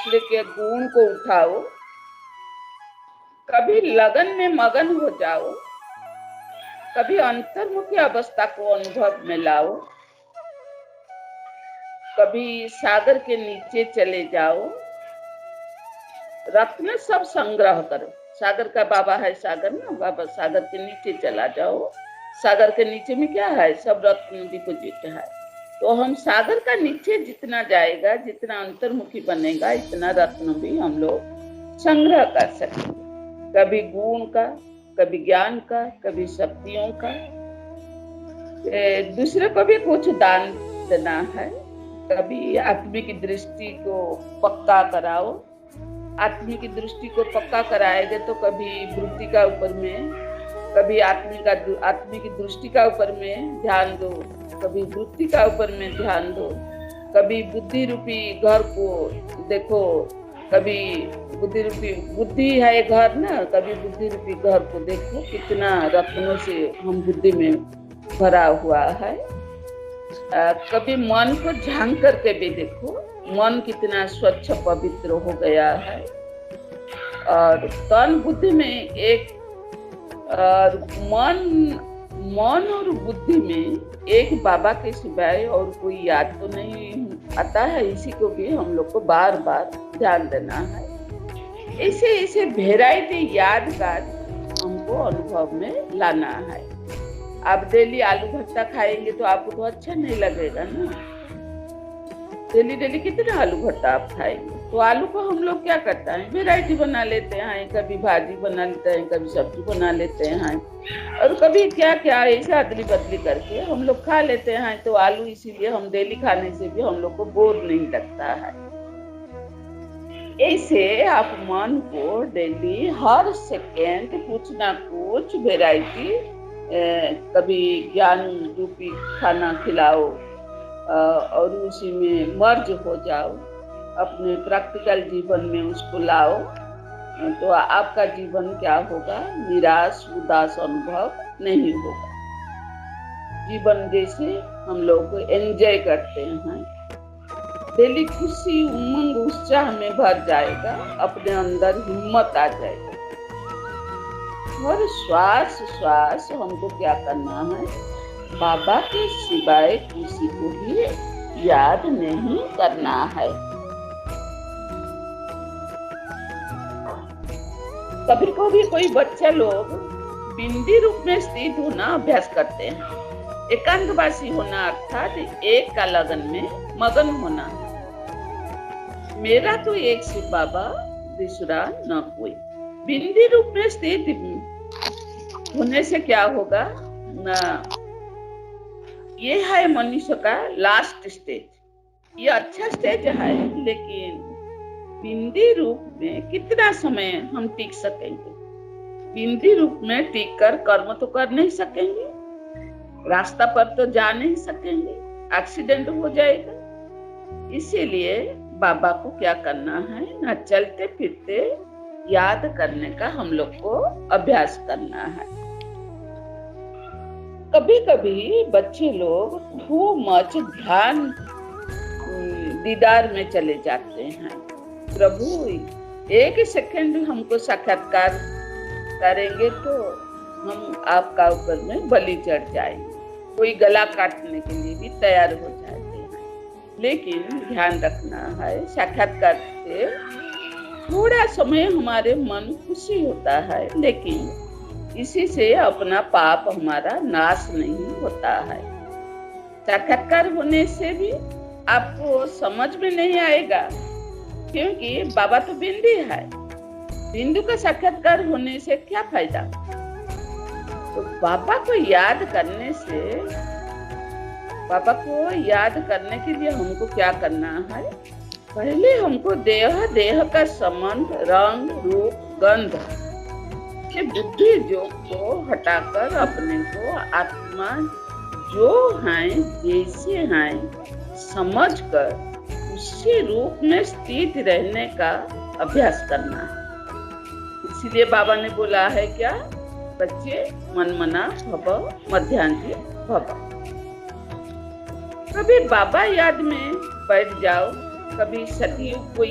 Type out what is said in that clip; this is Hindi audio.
सांस लेके गुण को उठाओ, कभी लगन में मगन हो जाओ, कभी अंतर्मुखी अवस्था को अनुभव में लाओ, कभी सागर के नीचे चले जाओ, रत्न सब संग्रह करो। सागर का बाबा है सागर ना, बाबा सागर के नीचे चला जाओ। सागर के नीचे में क्या है? सब रत्न डिपोजिट है। तो हम सागर का नीचे जितना जाएगा, जितना अंतर्मुखी बनेगा, इतना रत्न भी हम लोग संग्रह कर सकेंगे। कभी गुण का, कभी ज्ञान का, कभी शक्तियों का। दूसरे को भी कुछ दान देना है। कभी आत्मिक दृष्टि को पक्का कराओ। आत्मिक की दृष्टि को पक्का कराएंगे तो कभी वृत्ति का ऊपर में, कभी आत्मिक दृष्टि का ऊपर में ध्यान दो, कभी वृत्ति का ऊपर में ध्यान दो, कभी बुद्धि रूपी घर को देखो, कभी बुद्धि है घर ना, कभी बुद्धि रूपी घर को देखो, कितना रत्नों से हम बुद्धि में भरा हुआ है। कभी मन को झांक करके भी देखो, मन कितना स्वच्छ पवित्र हो गया है। और तन बुद्धि में एक मन और बुद्धि में एक बाबा के सिवाय और कोई याद तो नहीं आता है। इसी को भी हम लोग को बार बार ध्यान देना है। ऐसे वेराइटी यादगार हमको अनुभव में लाना है। आप डेली आलू भट्टा खाएंगे तो आपको तो अच्छा नहीं लगेगा ना। डेली कितना आलू भट्टा आप खाएंगे? तो आलू को हम लोग क्या करते हैं, वेराइटी बना लेते हैं। कभी भाजी बना लेते हैं, कभी सब्जी बना लेते हैं, और कभी क्या क्या ऐसे अदली बदली करके हम लोग खा लेते हैं। तो आलू इसीलिए हम डेली खाने से भी हम लोग को बोर नहीं लगता है। ऐसे आप मन को डेली हर सेकेंड कुछ ना कुछ वेराइटी, कभी ज्ञान रूपी खाना खिलाओ और उसी में मर्ज हो जाओ, अपने प्रैक्टिकल जीवन में उसको लाओ। तो आपका जीवन क्या होगा? निराश उदास अनुभव नहीं होगा। जीवन जैसे हम लोग एंजॉय करते हैं, डेली खुशी उमंग उत्साह में भर जाएगा, अपने अंदर हिम्मत आ जाएगा। हर श्वास हमको क्या करना है? बाबा के सिवाय किसी को भी याद नहीं करना है। कभी कभी कोई बच्चा लोग बिंदी रूप में स्थित होना अभ्यास करते हैं। एकांतवासी होना अर्थात एक का लगन में मगन होना। मेरा तो एक शिव बाबा, दूसरा न कोई। बिंदी रूप में स्थित होने से क्या होगा ना, ये है मनुष्य का लास्ट स्टेज। ये अच्छा स्टेज है, लेकिन बिंदी रूप में कितना समय हम टिक सकेंगे? बिंदी रूप में टिक कर कर्म तो कर नहीं सकेंगे, रास्ता पर तो जा नहीं सकेंगे, एक्सीडेंट हो जाएगा। इसीलिए बाबा को क्या करना है ना, चलते फिरते याद करने का हम लोग को अभ्यास करना है। कभी कभी बच्चे लोग टू मच ध्यान दीदार में चले जाते हैं। प्रभु एक सेकंड हमको साक्षात्कार करेंगे तो हम आपका ऊपर में बलि चढ़ जाएंगे। कोई गला काटने के लिए भी तैयार हो जाते हैं। लेकिन ध्यान रखना है, साक्षात्कार से थोड़ा समय हमारे मन खुशी होता है, लेकिन इसी से अपना पाप हमारा नाश नहीं होता है। साक्षात्कार होने से भी आपको समझ में नहीं आएगा, क्योंकि बाबा तो बिंदी है। बिंदु का साक्षात्कार होने से क्या फायदा? तो बाबा को याद करने से, बाबा को याद करने के लिए हमको क्या करना है? पहले हमको देह का संबंध, रंग, रूप, गंध के बुद्धि योग को हटाकर अपने को आत्मा जो है जैसे है समझकर उसी रूप में स्थित रहने का अभ्यास करना है। इसीलिए बाबा ने बोला है क्या? बच्चे मनमना भव मध्यांजी भव। कभी बाबा याद में बैठ जाओ, कभी सतयुग को